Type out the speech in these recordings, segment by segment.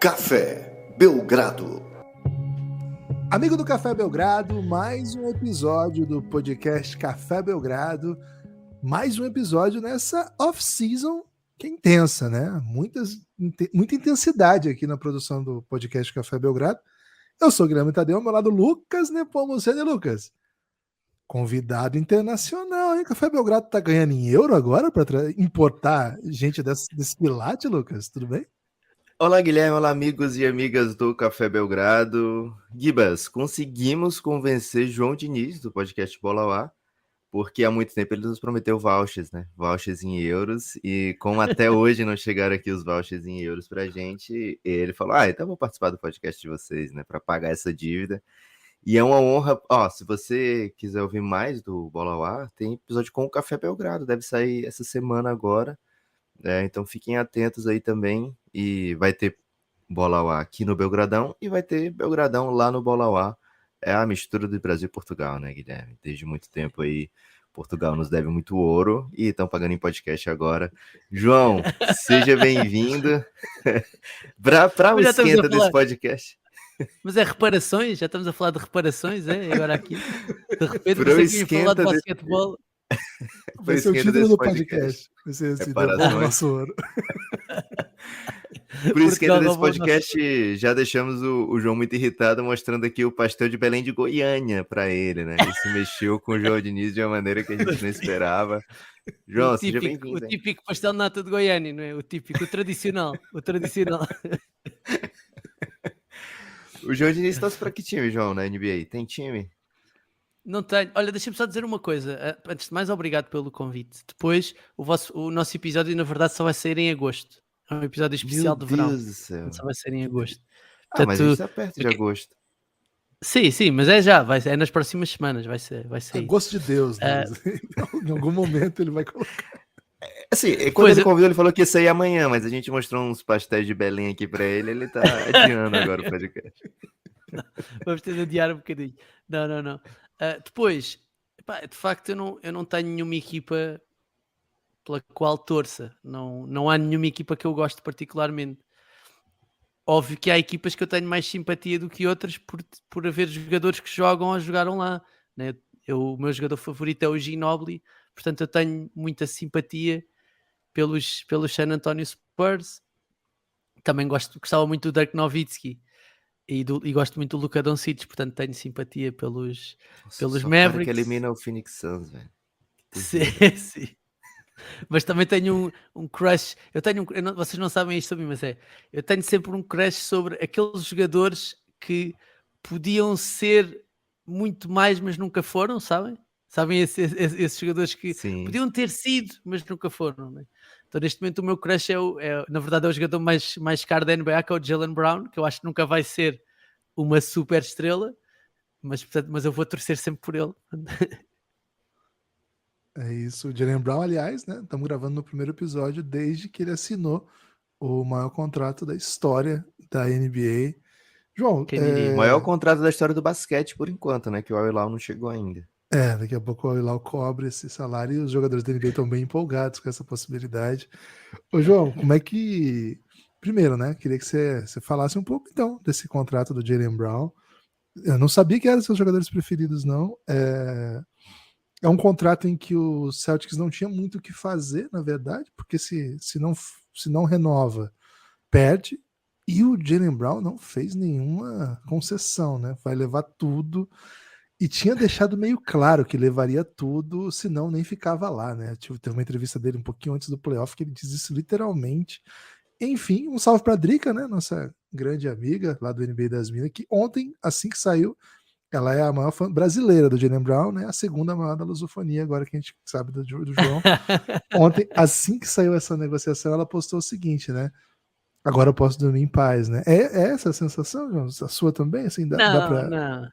Café Belgrado. Amigo do Café Belgrado, mais um episódio do podcast Café Belgrado, mais um episódio nessa off-season que é intensa, né? Muita intensidade aqui na produção do podcast Café Belgrado. Eu sou o Guilherme Tadeu, ao meu lado Lucas Nepomuceno. Lucas, convidado internacional, hein? Café Belgrado tá ganhando em euro agora para importar gente desse quilate, Lucas? Tudo bem? Olá, Guilherme. Olá, amigos e amigas do Café Belgrado. Gibas, conseguimos convencer João Diniz, do podcast Bola ao Ar, porque há muito tempo ele nos prometeu vouchers, né? Vouchers em euros. E como até hoje não chegaram aqui os vouchers em euros pra gente, ele falou, então vou participar do podcast de vocês, né? Pra pagar essa dívida. E é uma honra. Se você quiser ouvir mais do Bola ao Ar, tem episódio com o Café Belgrado. Deve sair essa semana agora. Então fiquem atentos aí também. E vai ter Bola ao Ar aqui no Belgradão e vai ter Belgradão lá no Bola ao Ar. É a mistura do Brasil e Portugal, né, Guilherme? Desde muito tempo aí, Portugal nos deve muito ouro e estão pagando em podcast agora. João, seja bem-vindo para o esquenta desse podcast. Mas é reparações? Já estamos a falar de reparações, é? Agora aqui, de repente, Pro você que ia falar de esquenta basquetebol. Vai ser o título do podcast. Vai ser assim, reparações. Por esquenta desse podcast, já deixamos o João muito irritado, mostrando aqui o pastel de Belém de Goiânia para ele, né? Isso mexeu com o João Diniz de uma maneira que a gente não esperava. João, seja bem-vindo. O típico pastel de nata de Goiânia, não é? O típico, o tradicional. O João Diniz torce para que time, João, na NBA? Tem time? Não tenho. Olha, deixa-me só dizer uma coisa. Antes de mais, obrigado pelo convite. Depois, o nosso episódio, na verdade, só vai sair em agosto. É um episódio especial de verão. Meu Deus do céu. Só vai sair em agosto. Portanto, mas a gente está perto de agosto. Sim, mas é já. É nas próximas semanas. Vai sair. Gosto de Deus, né? Em algum momento ele vai colocar. Assim, quando ele convidou, ele falou que ia sair amanhã, mas a gente mostrou uns pastéis de Belém aqui para ele, ele tá adiando agora o podcast. Vamos ter de adiar um bocadinho. Não. Depois, de facto, eu não tenho nenhuma equipa pela qual torça. Não há nenhuma equipa que eu gosto particularmente. Óbvio que há equipas que eu tenho mais simpatia do que outras por haver jogadores que jogam ou jogaram lá, né? O meu jogador favorito é o Ginobili, portanto eu tenho muita simpatia pelos San Antonio Spurs. Também gostava muito do Dirk Nowitzki e gosto muito do Luka Doncic, portanto tenho simpatia pelos Mavericks. Que elimina o Phoenix Suns, velho. Sim. Mas também tenho um crush. Vocês não sabem isto sobre mim, mas eu tenho sempre um crush sobre aqueles jogadores que podiam ser muito mais, mas nunca foram, sabem? Sabem esses jogadores que podiam ter sido, mas nunca foram, né? Então neste momento o meu crush na verdade é o jogador mais caro da NBA, que é o Jaylen Brown, que eu acho que nunca vai ser uma super estrela, mas eu vou torcer sempre por ele. É isso, o Jaylen Brown, aliás, né? Estamos gravando no primeiro episódio desde que ele assinou o maior contrato da história da NBA. João, o maior contrato da história do basquete, por enquanto, né? Que o Al-Hilal não chegou ainda. Daqui a pouco o Al-Hilal cobre esse salário e os jogadores da NBA estão bem empolgados com essa possibilidade. Ô, João, como é que... Primeiro, né? Queria que você falasse um pouco, então, desse contrato do Jaylen Brown. Eu não sabia que eram seus jogadores preferidos, não. É um contrato em que o Celtics não tinha muito o que fazer, na verdade, porque se não renova, perde. E o Jaylen Brown não fez nenhuma concessão, né? Vai levar tudo. E tinha deixado meio claro que levaria tudo, senão nem ficava lá, né? Teve uma entrevista dele um pouquinho antes do playoff que ele diz isso literalmente. Enfim, um salve para a Drica, né? Nossa grande amiga lá do NBA das Minas, que ontem, assim que saiu, ela é a maior fã brasileira do Jaylen Brown, né? A segunda maior da lusofonia, agora que a gente sabe do João. Ontem, assim que saiu essa negociação, ela postou o seguinte, né? Agora eu posso dormir em paz, né? É essa a sensação, João? A sua também? Assim, dá pra...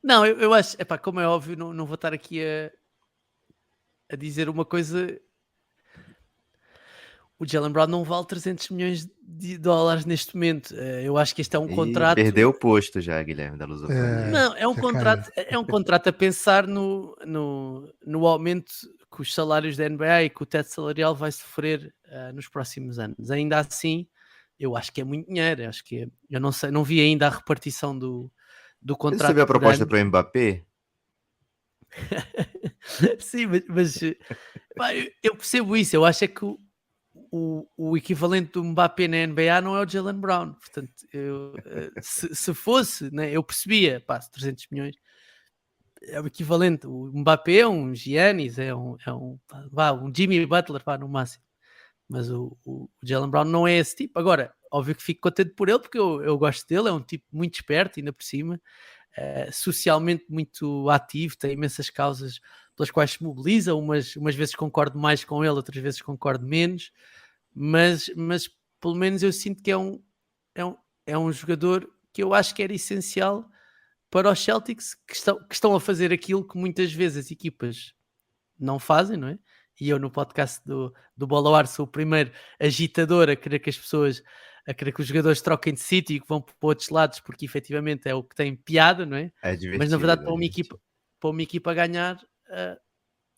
Não, eu acho, como é óbvio, não vou estar aqui a dizer uma coisa. O Jaylen Brown não vale 300 milhões de dólares neste momento. Eu acho que este é um contrato... Perdeu o posto já, Guilherme, da lusofonia. Não, é um contrato a pensar no aumento que os salários da NBA e que o teto salarial vai sofrer nos próximos anos. Ainda assim, eu acho que é muito dinheiro. Acho que eu não sei, não vi ainda a repartição do contrato. Você viu a por proposta anos. para o Mbappé? Sim, mas pá, eu percebo isso. Eu acho é que o equivalente do Mbappé na NBA não é o Jaylen Brown. Portanto, se fosse, né, eu percebia, pá, 300 milhões é o equivalente. O Mbappé é um Giannis, um Jimmy Butler, pá, no máximo. Mas o Jaylen Brown não é esse tipo. Agora, óbvio que fico contente por ele, porque eu gosto dele, é um tipo muito esperto, ainda por cima, socialmente muito ativo, tem imensas causas pelas quais se mobiliza, umas vezes concordo mais com ele, outras vezes concordo menos, mas pelo menos eu sinto que é um jogador que eu acho que era essencial para os Celtics, que estão a fazer aquilo que muitas vezes as equipas não fazem, não é? E eu no podcast do Bola ao Ar sou o primeiro agitador a querer que as pessoas, a querer que os jogadores troquem de sítio e que vão para outros lados, porque efetivamente é o que tem piada, não é? É Mas na verdade divertido. para uma equipa ganhar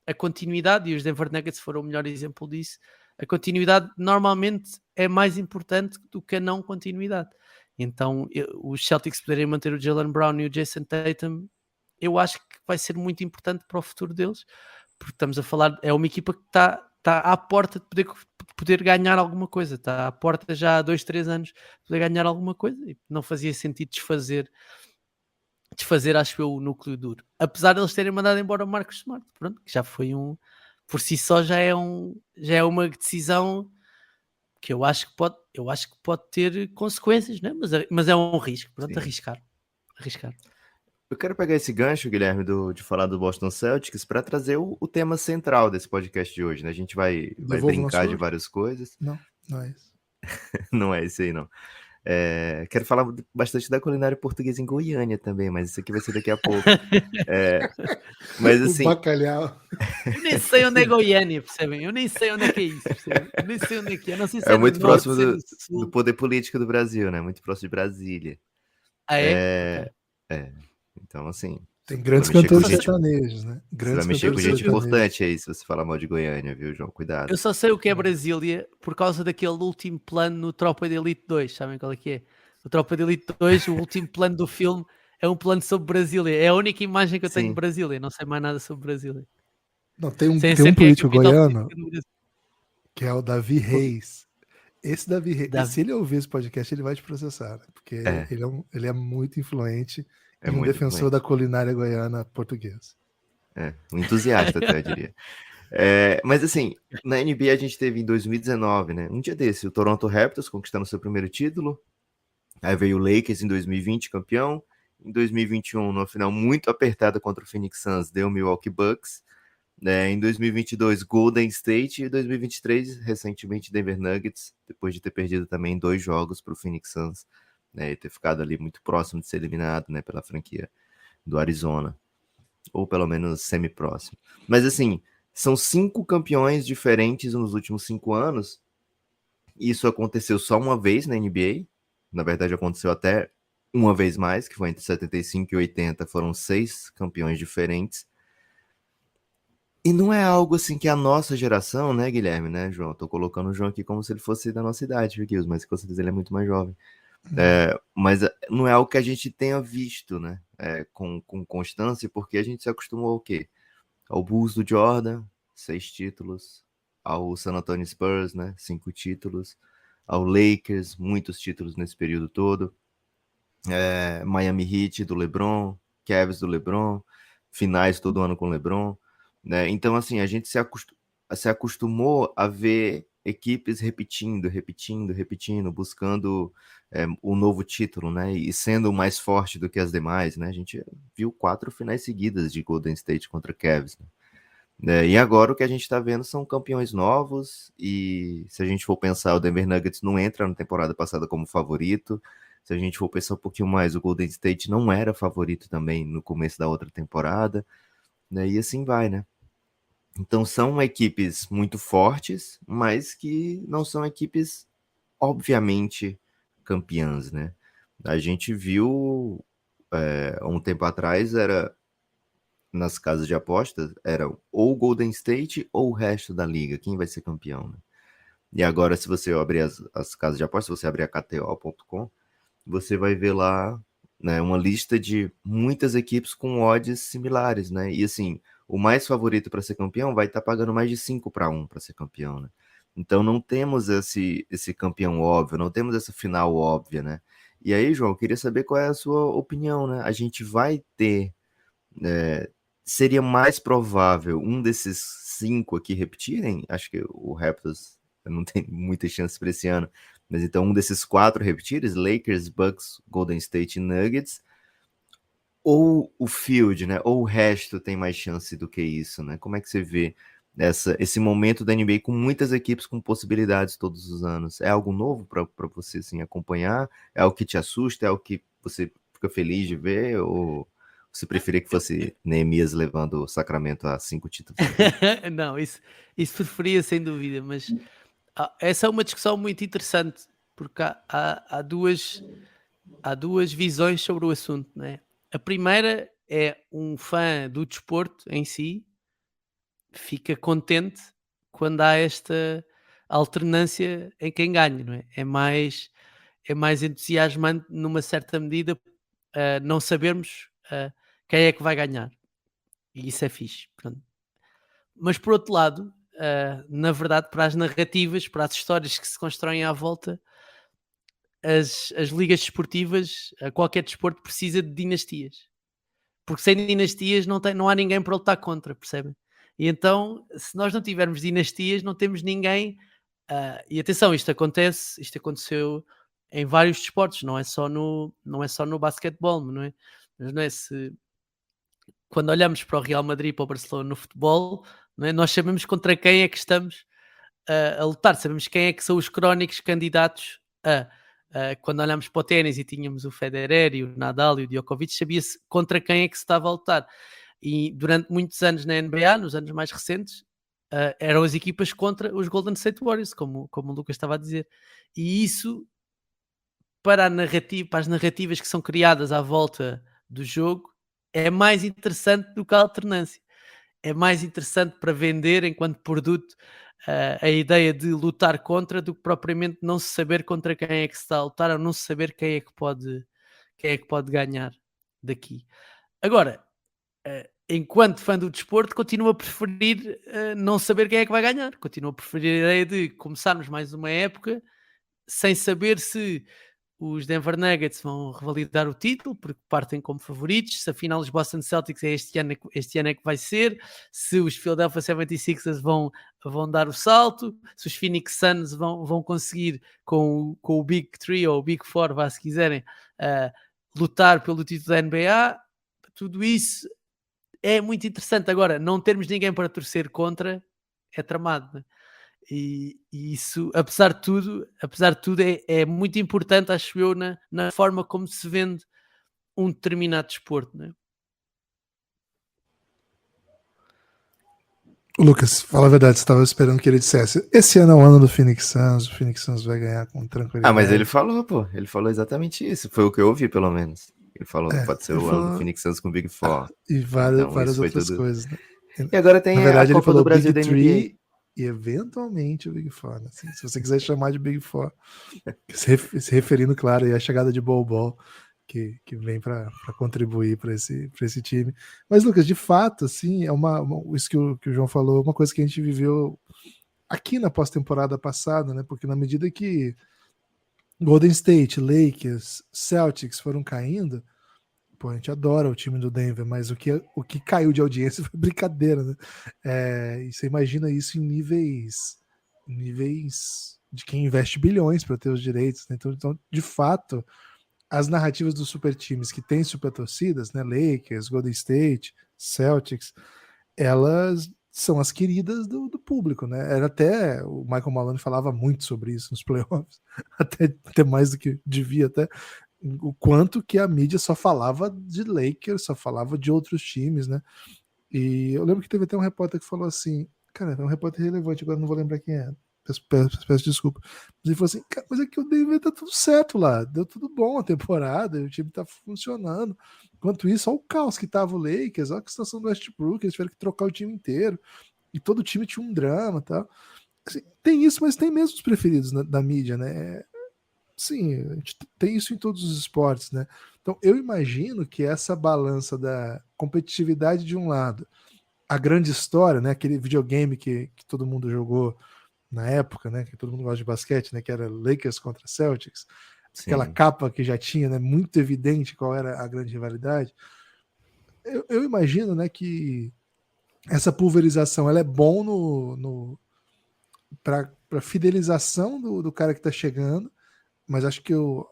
a continuidade, e os Denver Nuggets foram o melhor exemplo disso, a continuidade normalmente é mais importante do que a não continuidade. Então os Celtics poderem manter o Jaylen Brown e o Jason Tatum, eu acho que vai ser muito importante para o futuro deles, porque estamos a falar, é uma equipa que está à porta de poder ganhar alguma coisa, está à porta já há 2-3 anos de poder ganhar alguma coisa, e não fazia sentido desfazer, acho eu, o núcleo duro. Apesar de eles terem mandado embora o Marcus Smart, pronto, que já foi por si só já é uma decisão que eu acho que pode ter consequências, né? Mas é um risco, pronto, Sim. arriscar. Eu quero pegar esse gancho, Guilherme, de falar do Boston Celtics para trazer o tema central desse podcast de hoje, né? A gente vai brincar de várias coisas. Não é isso. Não é isso aí, não. Quero falar bastante da culinária portuguesa em Goiânia também, mas isso aqui vai ser daqui a pouco. Mas assim... O bacalhau. Eu nem sei onde é Goiânia, percebem? Eu nem sei onde é que é isso, percebem? Eu nem sei onde é que é. Não sei se é muito próximo sul. do poder político do Brasil, né? Muito próximo de Brasília. Ah, é? Então, assim... Tem grandes cantores sertanejos, né? Você vai mexer com gente importante aí se você falar mal de Goiânia, viu, João? Cuidado. Eu só sei o que é Brasília por causa daquele último plano no Tropa de Elite 2. Sabem qual é que é? O Tropa de Elite 2, o último plano do filme, é um plano sobre Brasília. É a única imagem que eu tenho de Brasília. Não sei mais nada sobre Brasília. Não, tem um político goiano que é o Davi Reis. Esse Davi Reis, se ele ouvir esse podcast, ele vai te processar, né? Porque ele é muito influente e um defensor da culinária goiana portuguesa. Um entusiasta até, eu diria. Mas assim, na NBA a gente teve em 2019, né? Um dia desse, o Toronto Raptors conquistando seu primeiro título. Aí veio o Lakers em 2020, campeão. Em 2021, numa final muito apertada contra o Phoenix Suns, deu o Milwaukee Bucks. Em 2022, Golden State. E em 2023, recentemente, Denver Nuggets, depois de ter perdido também 2 jogos para o Phoenix Suns, né, e ter ficado ali muito próximo de ser eliminado, né, pela franquia do Arizona, ou pelo menos semi-próximo. Mas assim, são 5 campeões diferentes nos últimos 5 anos. Isso aconteceu só uma vez na NBA. Na verdade, aconteceu até uma vez mais, que foi entre 75 e 80, foram 6 campeões diferentes. E não é algo assim que a nossa geração, né, Guilherme, né, João? Tô colocando o João aqui como se ele fosse da nossa idade, viu, mas com certeza ele é muito mais jovem. Mas não é algo que a gente tenha visto, né, com constância, porque a gente se acostumou ao quê? Ao Bulls do Jordan, 6 títulos, ao San Antonio Spurs, né, 5 títulos, ao Lakers, muitos títulos nesse período todo, Miami Heat do LeBron, Cavs do LeBron, finais todo ano com o LeBron, né? Então, assim, a gente se acostumou a ver equipes repetindo, buscando um novo título, né? E sendo mais forte do que as demais, né? A gente viu 4 finais seguidas de Golden State contra Cavs, né? E agora o que a gente está vendo são campeões novos, e se a gente for pensar, o Denver Nuggets não entra na temporada passada como favorito. Se a gente for pensar um pouquinho mais, o Golden State não era favorito também no começo da outra temporada, né? E assim vai, né? Então são equipes muito fortes, mas que não são equipes, obviamente, campeãs, né? A gente viu um tempo atrás, era nas casas de apostas, era ou o Golden State ou o resto da liga, quem vai ser campeão, E agora, se você abrir as casas de apostas, se você abrir a KTO.com, você vai ver lá, né, uma lista de muitas equipes com odds similares, né? E assim, o mais favorito para ser campeão vai estar pagando mais de 5-1 para ser campeão, né? Então não temos esse campeão óbvio, não temos essa final óbvia, né? E aí, João, eu queria saber qual é a sua opinião, né? A gente vai ter, seria mais provável um desses 5 aqui repetirem? Acho que o Raptors não tem muita chance para esse ano, mas então um desses 4 repetirem, Lakers, Bucks, Golden State e Nuggets, ou o field, né? Ou o resto tem mais chance do que isso, né? Como é que você vê esse momento da NBA com muitas equipes com possibilidades todos os anos? É algo novo para você assim, acompanhar? É algo que te assusta? É algo que você fica feliz de ver? Ou você preferia que fosse Neemias levando o Sacramento a 5 títulos? Não, isso preferia sem dúvida, mas essa é uma discussão muito interessante, porque há duas visões sobre o assunto, não é? A primeira é um fã do desporto em si fica contente quando há esta alternância em quem ganha, não é? É mais entusiasmante numa certa medida não sabermos quem é que vai ganhar. E isso é fixe. Pronto. Mas por outro lado, na verdade, para as narrativas, para as histórias que se constroem à volta, as ligas desportivas, qualquer desporto precisa de dinastias. Porque sem dinastias não há ninguém para lutar contra, percebem? E então, se nós não tivermos dinastias, não temos ninguém. E atenção, isto aconteceu em vários desportos, não é só no basquetebol, não é? Mas não é quando olhamos para o Real Madrid, para o Barcelona no futebol, não é? Nós sabemos contra quem é que estamos a lutar, sabemos quem é que são os crónicos candidatos quando olhamos para o ténis e tínhamos o Federer e o Nadal e o Djokovic, sabia-se contra quem é que se estava a lutar. E durante muitos anos na NBA, nos anos mais recentes, eram as equipas contra os Golden State Warriors, como o Lucas estava a dizer. E isso, para as narrativas que são criadas à volta do jogo, é mais interessante do que a alternância. É mais interessante para vender enquanto produto a ideia de lutar contra do que propriamente não se saber contra quem é que se está a lutar ou não se saber quem é que pode ganhar daqui. Agora, enquanto fã do desporto, continuo a preferir não saber quem é que vai ganhar. Continuo a preferir a ideia de começarmos mais uma época sem saber se os Denver Nuggets vão revalidar o título, porque partem como favoritos, se afinal os Boston Celtics é este ano é que vai ser, se os Philadelphia 76ers vão dar o salto, se os Phoenix Suns vão conseguir com o Big 3 ou o Big 4, se quiserem, lutar pelo título da NBA. Tudo isso é muito interessante. Agora, não termos ninguém para torcer contra é tramado, né? E isso, apesar de tudo, é muito importante, acho eu, na forma como se vende um determinado desporto, né? Lucas, fala a verdade, você estava esperando que ele dissesse: esse ano é o ano do Phoenix Suns, o Phoenix Suns vai ganhar com tranquilidade. Mas ele falou, pô, ele falou exatamente isso, foi o que eu ouvi, pelo menos. Ele falou que pode ser o ano do Phoenix Suns com o Big Four. E várias outras coisas, né? E agora tem na verdade, a Copa do Brasil Big da NBA. 3 e eventualmente o Big Four, né? Assim, se você quiser chamar de Big Four, se referindo, claro, à chegada de Bol que vem para contribuir para esse time. Mas, Lucas, de fato, assim, isso que o João falou, uma coisa que a gente viveu aqui na pós-temporada passada, né? Porque na medida que Golden State, Lakers, Celtics foram caindo, pô, a gente adora o time do Denver, mas o que caiu de audiência foi brincadeira, né? E você imagina isso em níveis de quem investe bilhões para ter os direitos, né? Então, de fato, as narrativas dos super times que têm super torcidas, né? Lakers, Golden State, Celtics, elas são as queridas do público, né? Era até o Michael Malone falava muito sobre isso nos playoffs, até mais do que devia até. O quanto que a mídia só falava de Lakers, só falava de outros times, né? E eu lembro que teve até um repórter que falou assim, cara, é um repórter relevante, agora não vou lembrar quem é, peço desculpa. Mas ele falou assim, cara, mas é que o Denver tá tudo certo lá, deu tudo bom a temporada, o time tá funcionando. Enquanto isso, olha o caos que tava o Lakers, olha a situação do Westbrook, eles tiveram que trocar o time inteiro, e todo o time tinha um drama e tal. Assim, tem isso, mas tem mesmo os preferidos da mídia, né? Sim, a gente tem isso em todos os esportes, né? Então, eu imagino que essa balança da competitividade de um lado, a grande história, né? Aquele videogame que todo mundo jogou na época, né? Que todo mundo gosta de basquete, né? Que era Lakers contra Celtics. Aquela Sim. capa que já tinha, né? Muito evidente qual era a grande rivalidade. Eu imagino, né? Que essa pulverização ela é bom para fidelização do cara que está chegando, mas acho que o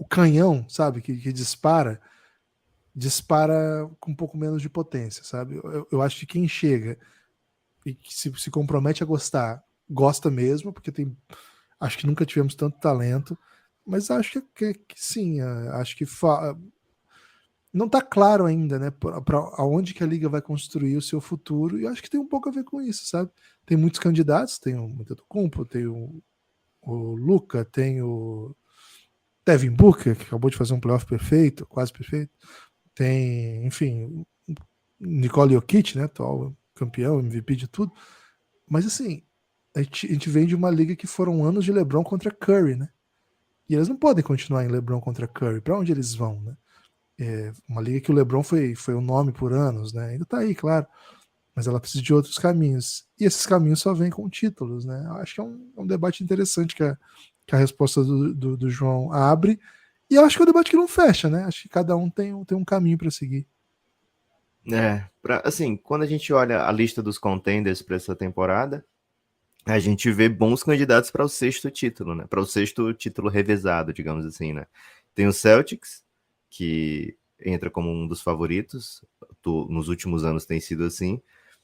canhão, sabe, que dispara com um pouco menos de potência, sabe? Eu acho que quem chega e que se compromete a gostar, gosta mesmo, porque acho que nunca tivemos tanto talento, mas acho que sim, acho que não está claro ainda, né, para aonde que a liga vai construir o seu futuro, e acho que tem um pouco a ver com isso, sabe? Tem muitos candidatos, tem o Antetokounmpo, tem o Luka, tem o Devin Booker, que acabou de fazer um playoff perfeito, quase perfeito. Tem, enfim, Nikola Jokic, né, atual campeão, MVP de tudo. Mas assim, a gente vem de uma liga que foram anos de LeBron contra Curry, né? E eles não podem continuar em LeBron contra Curry. Para onde eles vão, né? Uma liga que o LeBron foi o nome por anos, né? Ainda tá aí, claro. Mas ela precisa de outros caminhos. E esses caminhos só vêm com títulos, né? Acho que é um debate interessante que a resposta do João abre. E eu acho que é um debate que não fecha, né? Acho que cada um tem um caminho para seguir. Assim, quando a gente olha a lista dos contenders para essa temporada, a gente vê bons candidatos para o sexto título, né? Para o sexto título revezado, digamos assim, né? Tem o Celtics, que entra como um dos favoritos, nos últimos anos tem sido assim.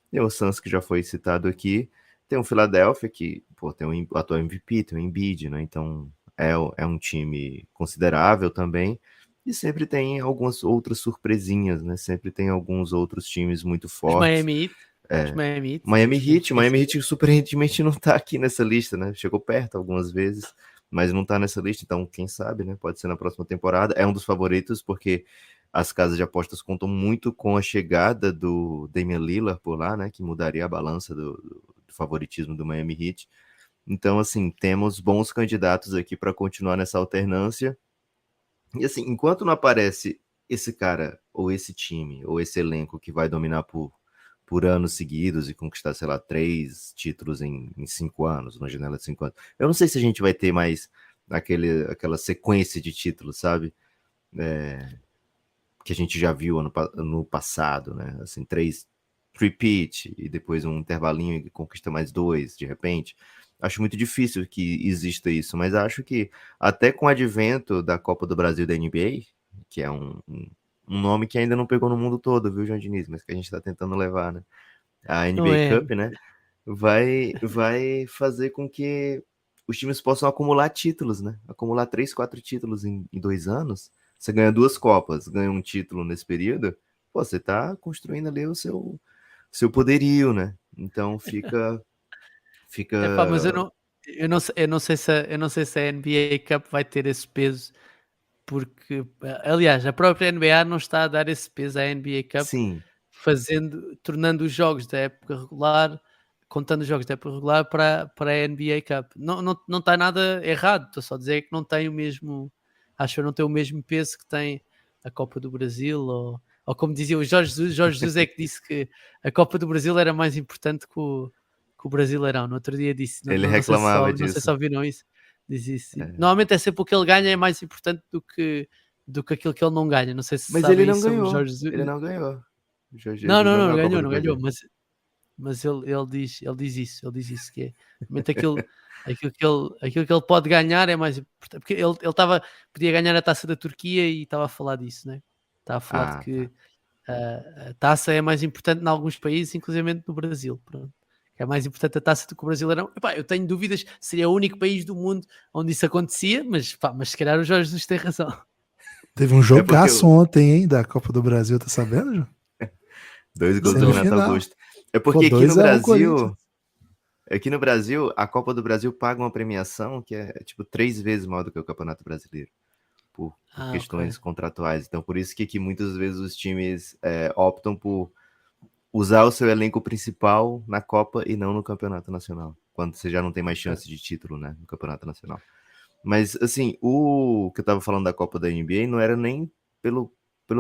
Tem o Suns, que já foi citado aqui. Tem o Philadelphia, que tem o atual MVP, tem o Embiid, né? Então é um time considerável também. E sempre tem algumas outras surpresinhas, né? Sempre tem alguns outros times muito fortes. Miami Heat, surpreendentemente, não tá aqui nessa lista, né? Chegou perto algumas vezes, mas não tá nessa lista, então quem sabe, né? Pode ser na próxima temporada. É um dos favoritos, porque as casas de apostas contam muito com a chegada do Damian Lillard por lá, né? Que mudaria a balança do favoritismo do Miami Heat. Então, assim, temos bons candidatos aqui para continuar nessa alternância. E assim, enquanto não aparece esse cara, ou esse time, ou esse elenco que vai dominar por anos seguidos e conquistar, sei lá, 3 títulos em 5 anos, numa janela de 5 anos. Eu não sei se a gente vai ter mais aquela sequência de títulos, sabe? Que a gente já viu no passado, né? Assim, 3 repeat e depois um intervalinho e conquista mais 2, de repente. Acho muito difícil que exista isso, mas acho que até com o advento da Copa do Brasil da NBA, que é um nome que ainda não pegou no mundo todo, viu, João Diniz? Mas que a gente está tentando levar, né? A NBA Cup, né? Vai fazer com que os times possam acumular títulos, né? Acumular 3, 4 títulos em 2 anos. Você ganha 2 Copas, ganha um título nesse período, você tá construindo ali o seu poderio, né? Então fica... Mas eu não sei se a NBA Cup vai ter esse peso, porque, aliás, a própria NBA não está a dar esse peso à NBA Cup, Sim, tornando os jogos da época regular, contando os jogos da época regular para a NBA Cup. Não está nada errado, estou só a dizer que não tem o mesmo, acho que não tem o mesmo peso que tem a Copa do Brasil, ou como dizia o Jorge Jesus é que disse que a Copa do Brasil era mais importante que o Brasileirão. No outro dia disse, ele reclamava disso. não sei se ouviram isso. Diz isso. Normalmente é sempre o que ele ganha é mais importante do que aquilo que ele não ganha. Não sei se mas sabem ele não isso sobre o ganhou. Jorge Jesus. Ele não ganhou. O Jorge Não Jesus ganhou, mas ele diz isso que é realmente aquilo que ele pode ganhar é mais importante, porque ele podia ganhar a taça da Turquia e estava a falar disso, né? Estava a falar de que a taça é mais importante em alguns países, inclusive no Brasil. Pronto. É mais importante a taça do que o Brasileirão. Epá, eu tenho dúvidas, seria o único país do mundo onde isso acontecia, mas se calhar o Jorge Jesus tem razão. Teve um jogaço ontem, hein, da Copa do Brasil, tá sabendo, João? 2 gols do Renato Augusto. É porque aqui no Brasil, a Copa do Brasil paga uma premiação que é tipo 3 vezes maior do que o Campeonato Brasileiro, por questões contratuais. Então, por isso que aqui muitas vezes os times optam por usar o seu elenco principal na Copa e não no Campeonato Nacional. quando você já não tem mais chance de título, né, no Campeonato Nacional. Mas, assim, o que eu tava falando da Copa da NBA não era nem pelo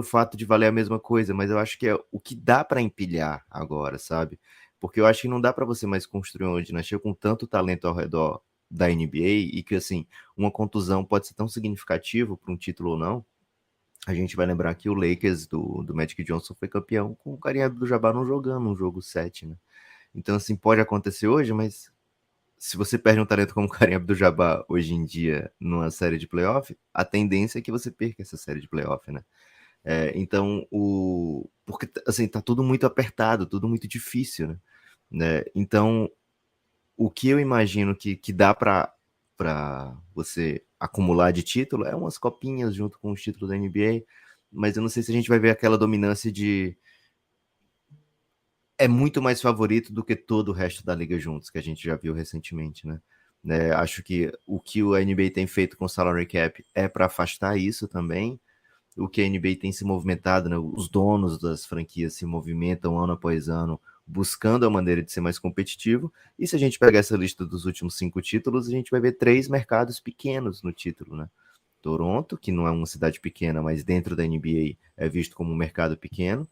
fato de valer a mesma coisa, mas eu acho que é o que dá para empilhar agora, sabe? Porque eu acho que não dá para você mais construir uma dinastia com tanto talento ao redor da NBA e que, assim, uma contusão pode ser tão significativo para um título ou não. A gente vai lembrar que o Lakers do Magic Johnson foi campeão com o Kareem Abdul-Jabbar não jogando um jogo 7, né? Então, assim, pode acontecer hoje, mas se você perde um talento como o Kareem Abdul-Jabbar hoje em dia numa série de playoff, a tendência é que você perca essa série de playoff, né? Então, porque, assim, tá tudo muito apertado, tudo muito difícil, né? Então, o que eu imagino que dá para você acumular de título é umas copinhas junto com os títulos da NBA, mas eu não sei se a gente vai ver aquela dominância de é muito mais favorito do que todo o resto da liga juntos, que a gente já viu recentemente, né? Acho que o que a NBA tem feito com o salary cap é para afastar isso também. O que a NBA tem se movimentado, né? Os donos das franquias se movimentam ano após ano, buscando a maneira de ser mais competitivo. E se a gente pegar essa lista dos últimos 5 títulos, a gente vai ver 3 mercados pequenos no título, né? Toronto, que não é uma cidade pequena, mas dentro da NBA é visto como um mercado pequeno.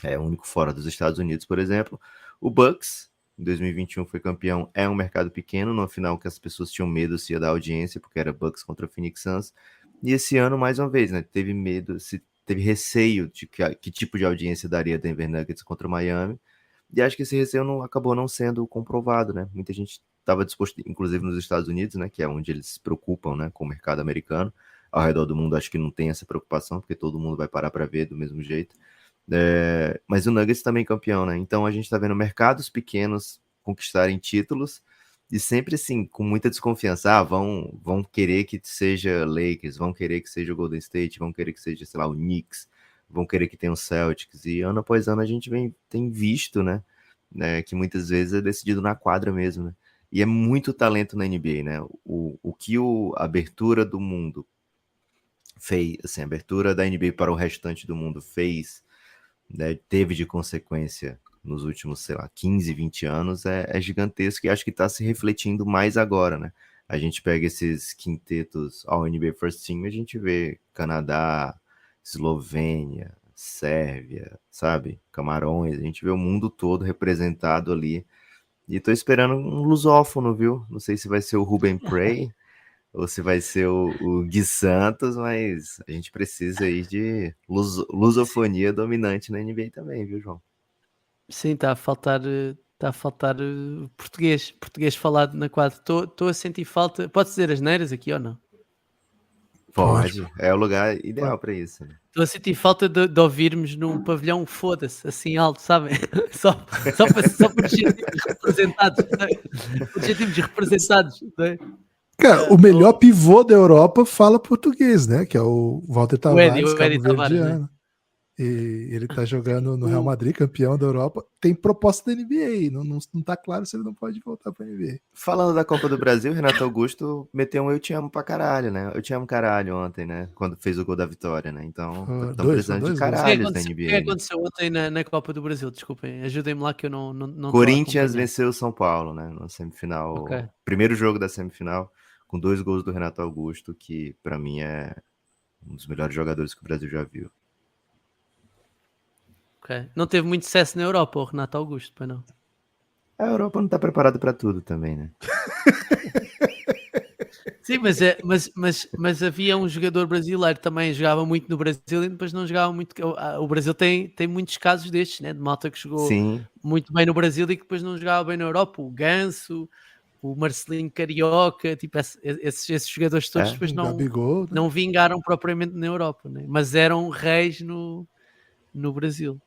É o único fora dos Estados Unidos, por exemplo. O Bucks, em 2021 foi campeão, é um mercado pequeno, no final que as pessoas tinham medo se ia dar audiência, porque era Bucks contra o Phoenix Suns. E esse ano, mais uma vez, né, teve medo, teve receio de que tipo de audiência daria Denver Nuggets contra o Miami. E acho que esse receio acabou não sendo comprovado, né? Muita gente estava disposto, inclusive nos Estados Unidos, né, que é onde eles se preocupam, né, com o mercado americano. Ao redor do mundo, acho que não tem essa preocupação, porque todo mundo vai parar para ver do mesmo jeito. Mas o Nuggets também é campeão, né? Então a gente está vendo mercados pequenos conquistarem títulos e sempre assim, com muita desconfiança. Vão querer que seja Lakers, vão querer que seja o Golden State, vão querer que seja, sei lá, o Knicks, vão querer que tenha o Celtics. E ano após ano a gente tem visto, né, que muitas vezes é decidido na quadra mesmo, né? E é muito talento na NBA, né? O que a abertura do mundo fez, assim, a abertura da NBA para o restante do mundo fez, né, teve de consequência nos últimos, sei lá, 15, 20 anos, é gigantesco e acho que está se refletindo mais agora, né? A gente pega esses quintetos ao NBA First Team e a gente vê Canadá, Eslovênia, Sérvia, sabe? Camarões, a gente vê o mundo todo representado ali. E tô esperando um lusófono, viu? Não sei se vai ser o Ruben Prey ou se vai ser o Gui Santos, mas a gente precisa aí de lusofonia dominante na NBA também, viu, João? Sim, está a faltar português falado na quadra. Estou a sentir falta. Pode dizer asneiras aqui ou não? Pode, é o lugar ideal para isso, né? Estou a sentir falta de ouvirmos num pavilhão foda-se, assim alto, sabem? Só para nos sentirmos representados, nos sentirmos representados, não é? Cara, o melhor pivô da Europa fala português, né? Que é o Walter Tavares, cabo-verdiano. Né? E ele tá jogando no Real Madrid, campeão da Europa. Tem proposta da NBA. Não tá claro se ele não pode voltar pra NBA. Falando da Copa do Brasil, Renato Augusto meteu um eu te amo pra caralho, né? Eu te amo caralho ontem, né? Quando fez o gol da vitória, né? Então, estão precisando de caralhos na NBA. O que aconteceu ontem na Copa do Brasil? Desculpem, ajudem-me lá que eu não Corinthians venceu o São Paulo, né? Na semifinal. Okay. Primeiro jogo da semifinal, com 2 gols do Renato Augusto, que pra mim é um dos melhores jogadores que o Brasil já viu. Okay. Não teve muito sucesso na Europa, o Renato Augusto, pois não? A Europa não está preparada para tudo também, né? Sim, mas havia um jogador brasileiro que também jogava muito no Brasil e depois não jogava muito. O Brasil tem muitos casos destes, né? De malta que jogou muito bem no Brasil e que depois não jogava bem na Europa. O Ganso, o Marcelinho Carioca, tipo, esses jogadores todos depois não vingaram propriamente na Europa, né? Mas eram reis no Brasil.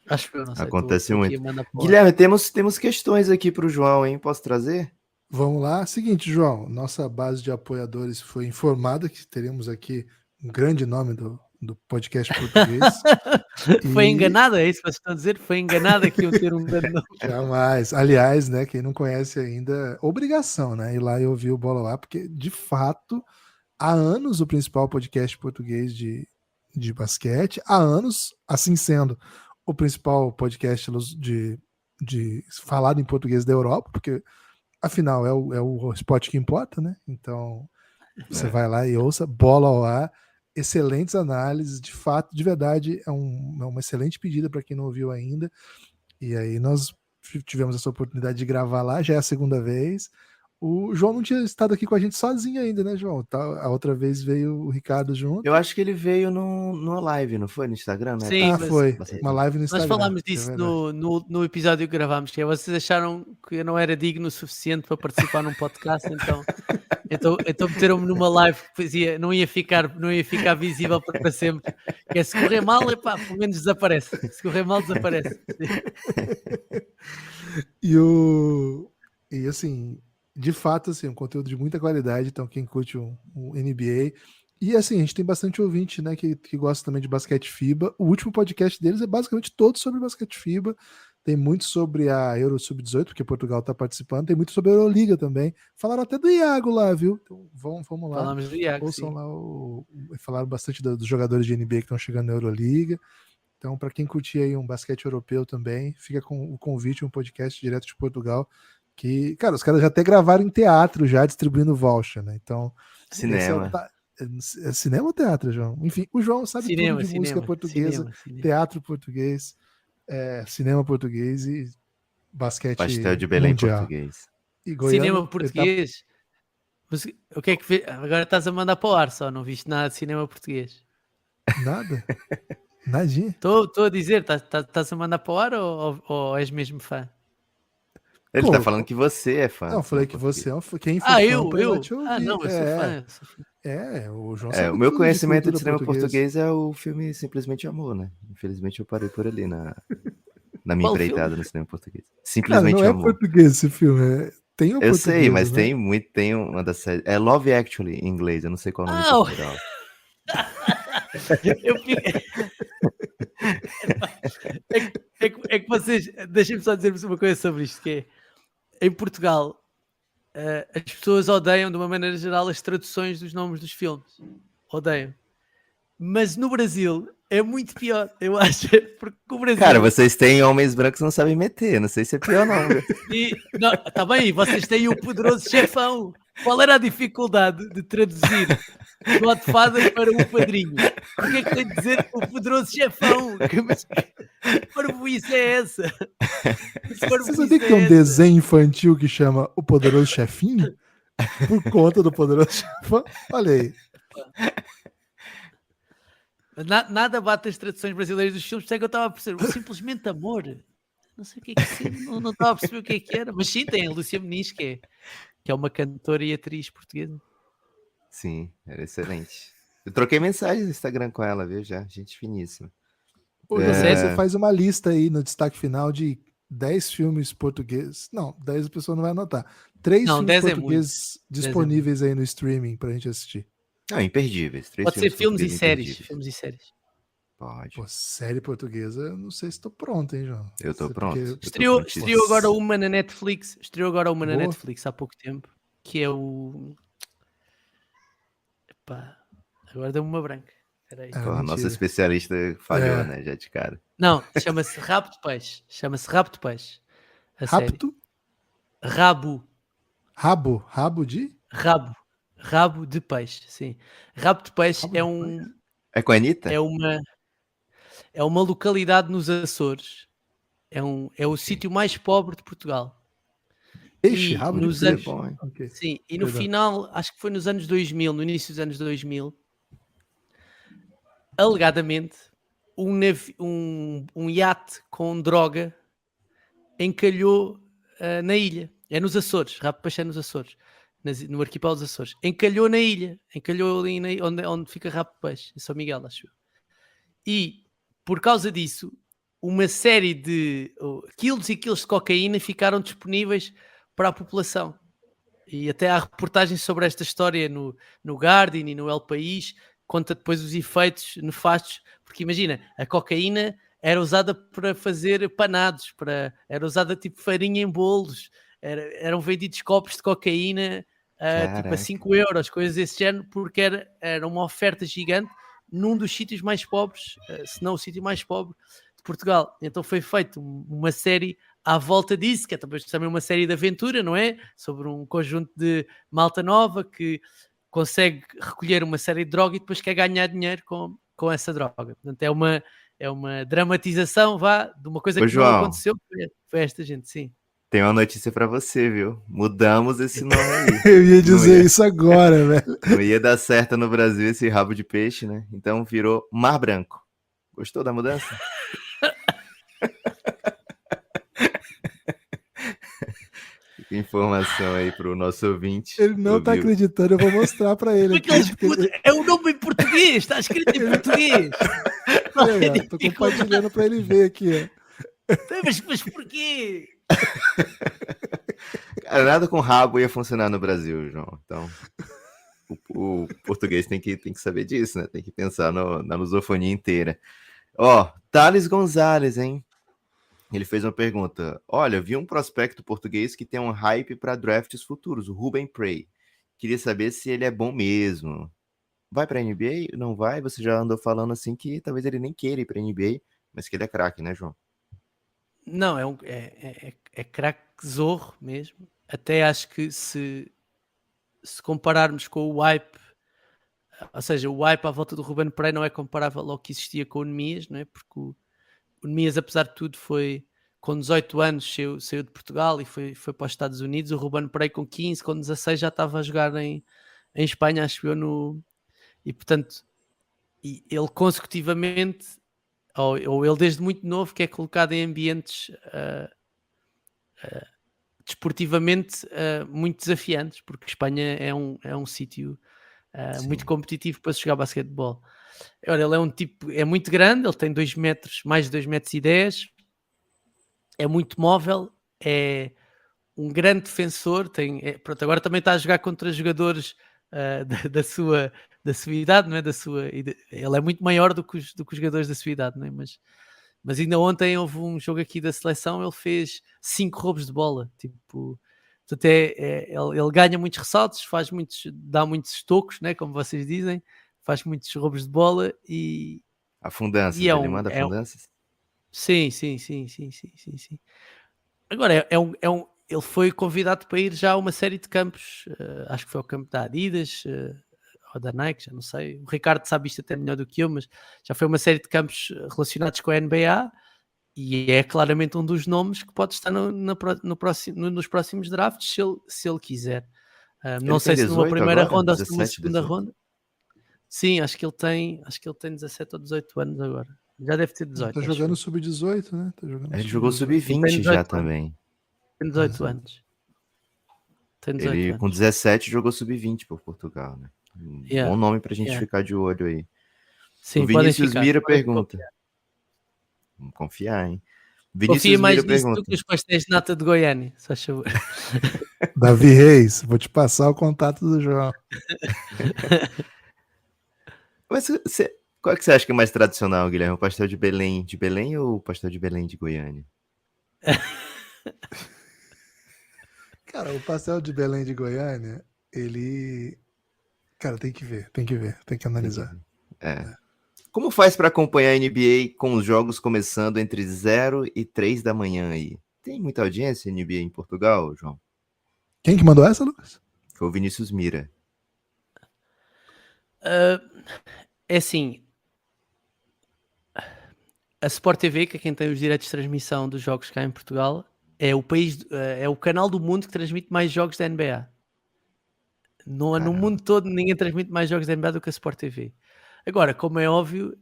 Acho que eu não sei. Acontece muito. Guilherme, temos questões aqui para o João, hein? Posso trazer? Vamos lá. Seguinte, João, nossa base de apoiadores foi informada que teremos aqui um grande nome do podcast português. Foi enganada, é isso que vocês estão a dizer? Foi enganada que iam ter um grande nome. Jamais. Aliás, né, quem não conhece ainda, obrigação, né? Ir lá e ouvir o Bola Lá, porque, de fato, há anos o principal podcast português de basquete, há anos, assim sendo, o principal podcast falado em português da Europa, porque afinal é o spot que importa, né? Então você vai lá e ouça Bola ao Ar, excelentes análises, de fato, de verdade, é uma excelente pedida para quem não ouviu ainda. E aí nós tivemos essa oportunidade de gravar lá, já é a segunda vez. O João não tinha estado aqui com a gente sozinho ainda, né, João? A outra vez veio o Ricardo junto. Eu acho que ele veio numa live, não foi? No Instagram, né? Sim, foi. Uma live no Instagram. Nós falámos disso no episódio que gravámos, que vocês acharam que eu não era digno o suficiente para participar num podcast, então meteram-me numa live que não ia ficar visível para sempre. Que é, se correr mal, pelo menos desaparece. Se correr mal, desaparece. E assim, de fato, assim, um conteúdo de muita qualidade, então quem curte o NBA. E assim, a gente tem bastante ouvinte, né, que gosta também de basquete FIBA. O último podcast deles é basicamente todo sobre basquete FIBA. Tem muito sobre a Euro Sub-18, porque Portugal está participando. Tem muito sobre a Euroliga também. Falaram até do Iago lá, viu? Então vamos lá. Falamos do Iago, ouçam sim. lá falaram bastante dos jogadores de NBA que estão chegando na Euroliga. Então, para quem curtir aí um basquete europeu também, fica com o convite, um podcast direto de Portugal, que, cara, os caras já até gravaram em teatro, já distribuindo voucher, né? Então, Cinema. É cinema ou teatro, João? Enfim, o João sabe tudo de música portuguesa, teatro português, cinema português e basquete Pastel de Belém mundial. português. E Goiano, cinema português? O que é que agora estás a mandar para o ar só? Não viste nada de cinema português? Nada? Nadinha? Estou a dizer, estás a mandar para o ar ou és mesmo fã? Ele tá falando que você é fã. Não, eu falei que você é um fã. Quem for fã eu? Te ouvir. Não, eu sou fã. O João sabe o meu tudo conhecimento de cinema português é o filme Simplesmente Amor, né? Infelizmente eu parei por ali na minha empreitada no cinema português. Simplesmente Amor. Não é português esse filme. Tem um eu sei, mas né? tem uma das séries. É Love Actually em inglês, eu não sei qual o nome em Portugal. É que vocês, deixem-me só dizer-vos uma coisa sobre isto, que é, em Portugal, as pessoas odeiam, de uma maneira geral, as traduções dos nomes dos filmes. Odeiam. Mas no Brasil é muito pior, eu acho, porque o Brasil... Cara, vocês têm homens brancos que não sabem meter, não sei se é pior não. Tá bem, vocês têm o Poderoso Chefão. Qual era a dificuldade de traduzir Godfather para o Padrinho? O que é que tem de dizer o Poderoso Chefão? Que parvoíce é essa? Você sabia que tem um desenho infantil que chama O Poderoso Chefinho? Por conta do Poderoso Chefão? Olha aí. Nada bate as traduções brasileiras dos filmes, até que eu estava a perceber. Simplesmente Amor. Não sei o que é que não estava a perceber o que é que era. Mas sim, tem a Lúcia Muniz, que é uma cantora e atriz portuguesa. Sim, era excelente. Eu troquei mensagem no Instagram com ela, viu? Já, gente finíssima. Você faz uma lista aí no destaque final de 10 filmes portugueses. Não, 10 a pessoa não vai anotar. 3 filmes portugueses disponíveis aí no streaming pra gente assistir. Não, imperdíveis. Pode ser filmes e séries. Pode. Pô, série portuguesa, não sei se tô pronto, hein, João? Eu tô pronto. Estreou agora uma na Netflix. Na Netflix há pouco tempo. Que é o... Epá, agora deu-me uma branca. A nossa especialista falhou, né? Já de cara. Não, chama-se Rabo de Peixe. Rapto? Rabo. Rabo de? Rabo de Peixe, sim. Rabo de Peixe é um... É com a Anitta? É uma localidade nos Açores. É o sítio mais pobre de Portugal. Peixe, rabo de peixe. Okay. Sim, e no final, acho que foi nos anos 2000, no início dos anos 2000, alegadamente, um iate com droga encalhou na ilha. É nos Açores, Rabo de Peixe é nos Açores. No arquipélago dos Açores. Encalhou na ilha. Encalhou ali onde fica Rabo de Peixe. Em São Miguel, acho eu. E, por causa disso, uma série de quilos e quilos de cocaína ficaram disponíveis para a população. E até há reportagens sobre esta história no Guardian e no El País. Conta depois os efeitos nefastos. Porque imagina, a cocaína era usada para fazer panados. Era usada tipo farinha em bolos. Eram vendidos copos de cocaína tipo a 5 euros, coisas desse género, porque era uma oferta gigante num dos sítios mais pobres, se não o sítio mais pobre de Portugal. Então foi feita uma série à volta disso, que é também uma série de aventura, não é? Sobre um conjunto de malta nova que consegue recolher uma série de droga e depois quer ganhar dinheiro com essa droga. Portanto, é uma dramatização, de uma coisa Ô, que não João, aconteceu. Foi esta gente, sim. tem uma notícia pra você, viu? Mudamos esse nome aí. Eu ia Não dizer ia, isso agora, velho. não ia dar certo no Brasil esse rabo de peixe, né? Então virou Mar Branco. Gostou da mudança? Fica informação aí pro nosso ouvinte. Ele não tá Ouviu? acreditando, eu vou mostrar pra ele Porque aqui. Porque é o nome em português, está escrito em português. Olha aí, ó, tô compartilhando pra ele ver aqui, ó. Mas porquê? Cara, nada com rabo ia funcionar no Brasil, João. Então, o português tem que saber disso, né? Tem que pensar na lusofonia inteira. Ó, Thales Gonzalez, hein? Ele fez uma pergunta. Olha, vi um prospecto português que tem um hype para drafts futuros, o Ruben Prey. Queria saber se ele é bom mesmo. Vai para NBA? Não vai? Você já andou falando assim que talvez ele nem queira ir para NBA, mas que ele é craque, né, João? Não, é craque zorro mesmo. Até acho que se compararmos com o hype, ou seja, o hype à volta do Ruben Prey não é comparável ao que existia com o Nemias, não é? Porque o Nemias, apesar de tudo, foi com 18 anos, saiu de Portugal e foi para os Estados Unidos. O Ruben Prey com 15, com 16 já estava a jogar em Espanha, acho eu, e portanto, ele consecutivamente, ou ele desde muito novo, que é colocado em ambientes desportivamente muito desafiantes, porque Espanha é um sítio muito competitivo para se jogar basquetebol. Ora, ele é um tipo, é muito grande, ele tem 2 metros, mais de 2 metros e 10, é muito móvel, é um grande defensor, pronto, agora também está a jogar contra jogadores da sua idade, não é? Ele é muito maior do que os jogadores da sua idade, não é? Mas ainda ontem houve um jogo aqui da seleção, ele fez 5 roubos de bola, tipo, portanto ele ganha muitos ressaltos, dá muitos tocos, né, como vocês dizem, faz muitos roubos de bola e Afundanças, é ele manda afundanças? Sim. Agora, ele foi convidado para ir já a uma série de campos, acho que foi ao campo da Adidas, ou da Nike, já não sei. O Ricardo sabe isto até melhor do que eu, mas já foi uma série de campos relacionados com a NBA e é claramente um dos nomes que pode estar nos próximos drafts, se ele quiser. Não sei se numa primeira ronda ou se numa segunda ronda. Sim, acho que ele tem 17 ou 18 anos agora. Já deve ter 18. Tá jogando sub-18, né? Ele jogou sub-20 já também. Tem 18 anos. Ele com 17 jogou sub-20 por Portugal, né? Bom nome pra gente ficar de olho aí. Sim, o Vinícius Mira pergunta. Vamos confiar, hein? Confia mais nisso do que os pastéis de nata de Goiânia, só favor. Davi Reis, vou te passar o contato do João. Mas qual é que você acha que é mais tradicional, Guilherme? O pastel de Belém ou o pastel de Belém de Goiânia? Cara, o pastel de Belém de Goiânia, ele... Cara, tem que analisar. Como faz para acompanhar a NBA com os jogos começando entre 0 e 3 da manhã aí? Tem muita audiência NBA em Portugal, João? Quem que mandou essa, Lucas? Foi o Vinícius Mira. É assim, a Sport TV, que é quem tem os direitos de transmissão dos jogos cá em Portugal, é o canal do mundo que transmite mais jogos da NBA. No mundo todo ninguém transmite mais jogos da NBA do que a Sport TV. Agora, como é óbvio,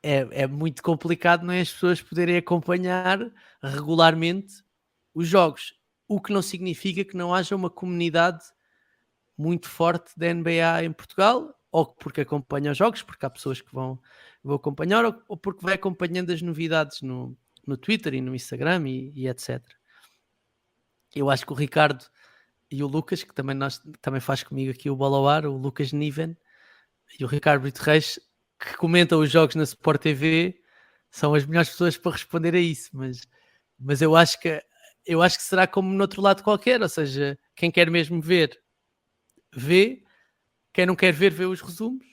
é muito complicado, não é, as pessoas poderem acompanhar regularmente os jogos, o que não significa que não haja uma comunidade muito forte da NBA em Portugal, ou porque acompanham os jogos, porque há pessoas que vão acompanhar, ou porque vai acompanhando as novidades no Twitter e no Instagram e etc. Eu acho que o Ricardo e o Lucas, que também faz comigo aqui o Bola ao Ar, o Lucas Niven e o Ricardo Brito Reis, que comentam os jogos na Sport TV, são as melhores pessoas para responder a isso, mas eu acho que será como no outro lado qualquer, ou seja, quem quer mesmo ver, vê, quem não quer ver, vê os resumos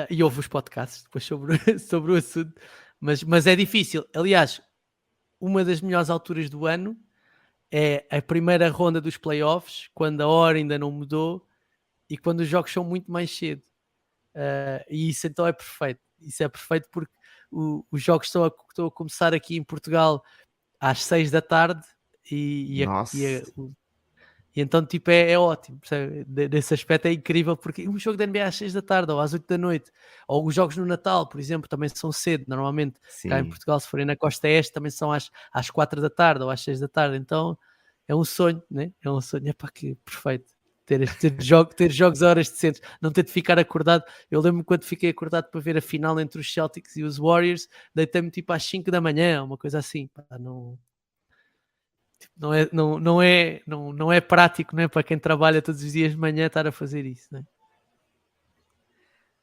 e ouve os podcasts depois sobre o assunto, mas é difícil. Aliás, uma das melhores alturas do ano é a primeira ronda dos playoffs, quando a hora ainda não mudou e quando os jogos são muito mais cedo. E isso então é perfeito. Isso é perfeito porque os jogos estão a começar aqui em Portugal às 6 da tarde e Nossa. e então tipo é ótimo, percebe? Desse aspecto é incrível, porque um jogo da NBA às 6 da tarde ou às 8 da noite, ou os jogos no Natal, por exemplo, também são cedo, normalmente cá em Sim. Portugal, se forem na Costa Este, também são às 4 da tarde ou às 6 da tarde, então é um sonho, né? É um sonho, epá, que perfeito. Ter jogos a horas decentes, não ter de ficar acordado. Eu lembro-me quando fiquei acordado para ver a final entre os Celtics e os Warriors, deitei-me tipo às 5 da manhã, uma coisa assim. Pá, não é prático, né? Para quem trabalha todos os dias de manhã estar a fazer isso, né?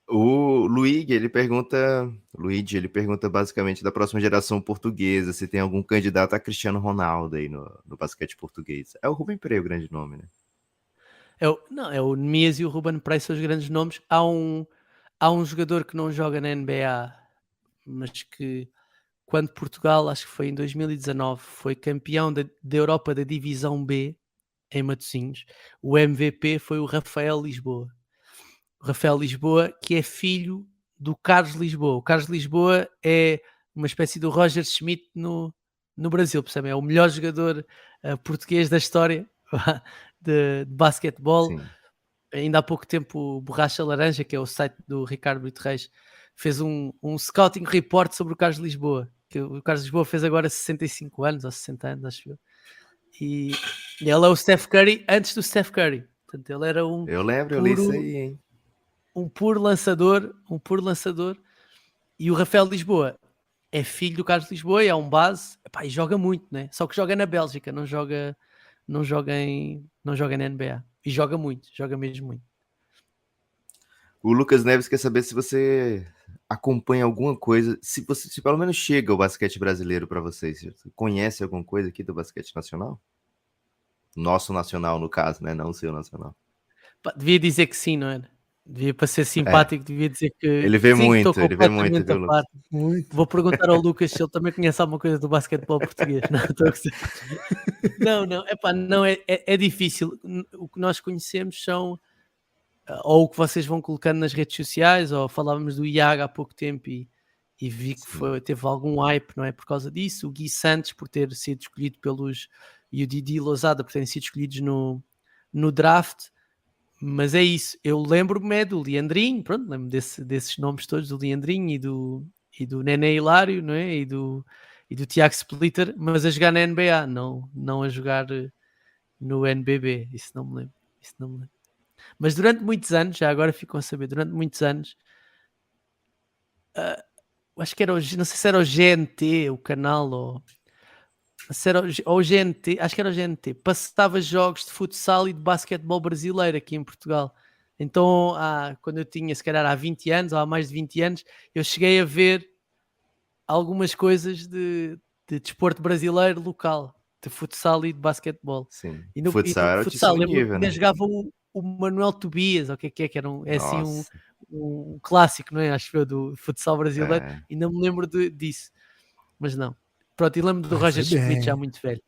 O Luigi, ele pergunta basicamente da próxima geração portuguesa, se tem algum candidato a Cristiano Ronaldo aí no basquete português. É o Rubem Pereira o grande nome, né? É o Nemias e o Ruben Price são os grandes nomes. Há um jogador que não joga na NBA, mas que quando Portugal, acho que foi em 2019, foi campeão da Europa da Divisão B em Matosinhos, o MVP foi o Rafael Lisboa. O Rafael Lisboa, que é filho do Carlos Lisboa. O Carlos Lisboa é uma espécie do Roger Schmidt no Brasil, percebem? É o melhor jogador português da história de basquetebol. Sim. Ainda há pouco tempo o Borracha Laranja, que é o site do Ricardo Brito Reis, fez um scouting report sobre o Carlos Lisboa, que o Carlos Lisboa fez agora 65 anos ou 60 anos, acho eu. E ele é o Steph Curry antes do Steph Curry. Portanto, ele era Eu lembro, eu li isso aí, hein? um puro lançador. E o Rafael Lisboa é filho do Carlos Lisboa e é um base, epá, e joga muito, né? Só que joga na Bélgica, não joga na NBA. E joga mesmo muito. O Lucas Neves quer saber se você acompanha alguma coisa, se pelo menos chega o basquete brasileiro para vocês. Você conhece alguma coisa aqui do basquete nacional? Nosso nacional, no caso, né? Não o seu nacional. Pá, devia dizer que sim, não era? Devia, para ser simpático, devia dizer que Ele vê sim, muito, estou ele vê muito, completamente viu, a Lucas? par. Muito. Vou perguntar ao Lucas se ele também conhece alguma coisa do basquetebol português. Não, estou a gozar. Não, epá, não é difícil. O que nós conhecemos são ou o que vocês vão colocando nas redes sociais, ou falávamos do Iago há pouco tempo e vi que teve algum hype, não é? Por causa disso, o Gui Santos por ter sido escolhido e o Didi Lousada por terem sido escolhidos no draft. Mas é isso, eu lembro-me do Leandrinho, pronto, lembro desses nomes todos, do Leandrinho e do Nené Hilário, não é? E do Tiago Splitter, mas a jogar na NBA, não a jogar no NBB, isso não me lembro. Mas durante muitos anos, já agora ficam a saber, durante muitos anos, acho que era não sei se era o GNT, o canal, ou o GNT, acho que era o GNT, passava jogos de futsal e de basquetebol brasileiro aqui em Portugal. Então, quando eu tinha, se calhar há 20 anos, ou há mais de 20 anos, eu cheguei a ver algumas coisas de desporto brasileiro local, de futsal e de basquetebol. Sim. E no Futsal era futsal, altíssimo lembro nível, que ainda né? jogava o Manuel Tobias, ou o que é era é assim Nossa. um clássico, não é? Acho eu, do futsal brasileiro. É. Ainda me lembro disso, mas não. Pronto, e lembro do Mas Roger foi bem. Schmidt, já muito velho.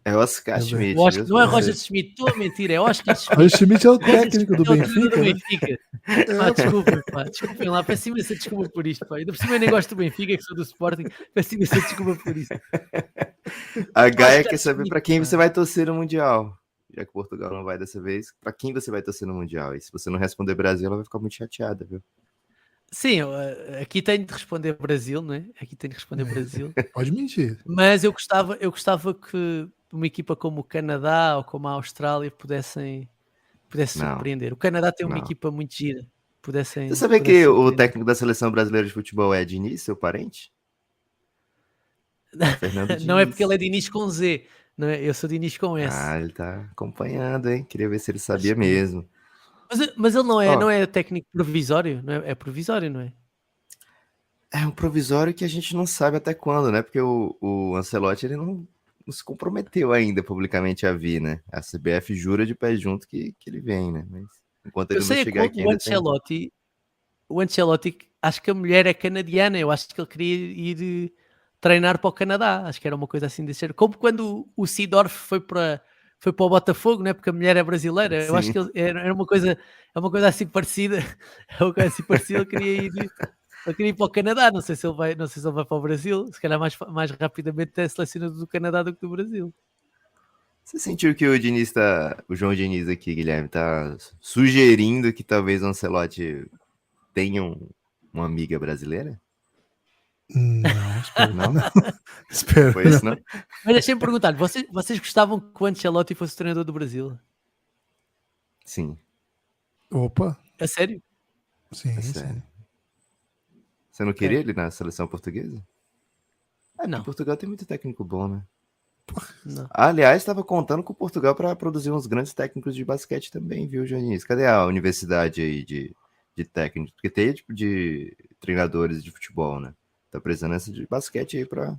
É o Oscar Foi bem. Schmidt, Eu acho que viu? não é Roger Schmidt, estou a mentir, é Oscar O Schmidt. Schmidt é o Roger técnico do Schmidt é o treinador Benfica, né? Desculpem lá, peço imensa desculpa por isto, pá. Ainda por cima eu nem gosto do Benfica, que sou do Sporting, peço imensa desculpa por isso. A Gaia Oscar quer saber Schmidt, para quem pá. você vai torcer no Mundial. Já que Portugal não vai dessa vez, para quem você vai torcer no Mundial? E se você não responder Brasil, ela vai ficar muito chateada, viu? Sim, aqui tenho de responder Brasil, não é? Aqui tenho de responder Brasil. Pode mentir. Mas eu gostava que uma equipa como o Canadá ou como a Austrália pudesse Não, surpreender. O Canadá tem uma não. equipa muito gira. Você sabia que o técnico da seleção brasileira de futebol é Diniz, seu parente? Fernando Não é Diniz. porque ele é Diniz com Z, não é? Eu sou Diniz com S. Ah, ele tá acompanhando, hein? Queria ver se ele sabia mesmo. Mas ele Ó, não é técnico provisório? Não é? É provisório, não é? é um provisório que a gente não sabe até quando, né? Porque o Ancelotti ele não se comprometeu ainda publicamente a vir, né? A CBF jura de pé junto que ele vem, né? Mas enquanto Eu ele não sei chegar aqui o ainda tem. Ancelotti, acho que a mulher é canadiana, eu acho que ele queria ir treinar para o Canadá. Acho que era uma coisa assim de ser. Como quando o Seedorf foi para o Botafogo, né? Porque a mulher é brasileira. Eu acho Sim. que era uma coisa assim parecida. É uma coisa assim parecida. Ele queria ir para o Canadá. Não sei se ele vai para o Brasil. Se calhar mais rapidamente é selecionado do Canadá do que do Brasil. Você sentiu que o João Diniz aqui, Guilherme, tá sugerindo que talvez o Ancelotti tenha uma amiga brasileira? Não, espero Não? que não. Espero Foi isso, não? Mas deixem-me perguntar, vocês gostavam que o Ancelotti fosse o treinador do Brasil? Sim. Opa, É sério? sim, sério. sim. Você não queria ele na seleção portuguesa? Porque Não. Portugal tem muito técnico bom, né? Não. Aliás, estava contando com Portugal para produzir uns grandes técnicos de basquete também, viu, Joanis? Cadê a universidade aí de técnicos? Porque tem tipo de treinadores de futebol, né? Tá precisando essa de basquete aí para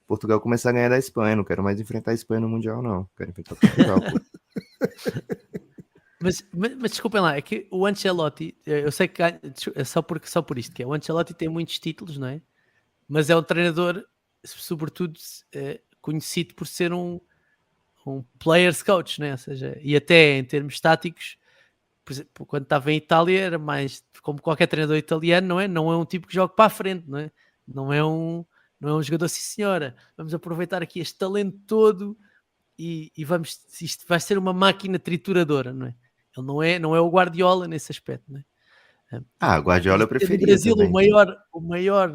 Portugal começar a ganhar da Espanha. Não quero mais enfrentar a Espanha no Mundial, não. Quero enfrentar Portugal, pô. Mas desculpem lá, é que o Ancelotti, eu sei que é só por isto, que é o Ancelotti tem muitos títulos, não é? Mas é um treinador, sobretudo, conhecido por ser um players coach, né? Ou seja, e até em termos táticos, por exemplo, quando estava em Itália era mais como qualquer treinador italiano, não é? Não é um tipo que joga para a frente, não é? Não é um jogador, sim senhora, vamos aproveitar aqui este talento todo e isto vai ser uma máquina trituradora, não é? Ele não é o Guardiola nesse aspecto, não é? Guardiola eu No preferia Brasil, também. o maior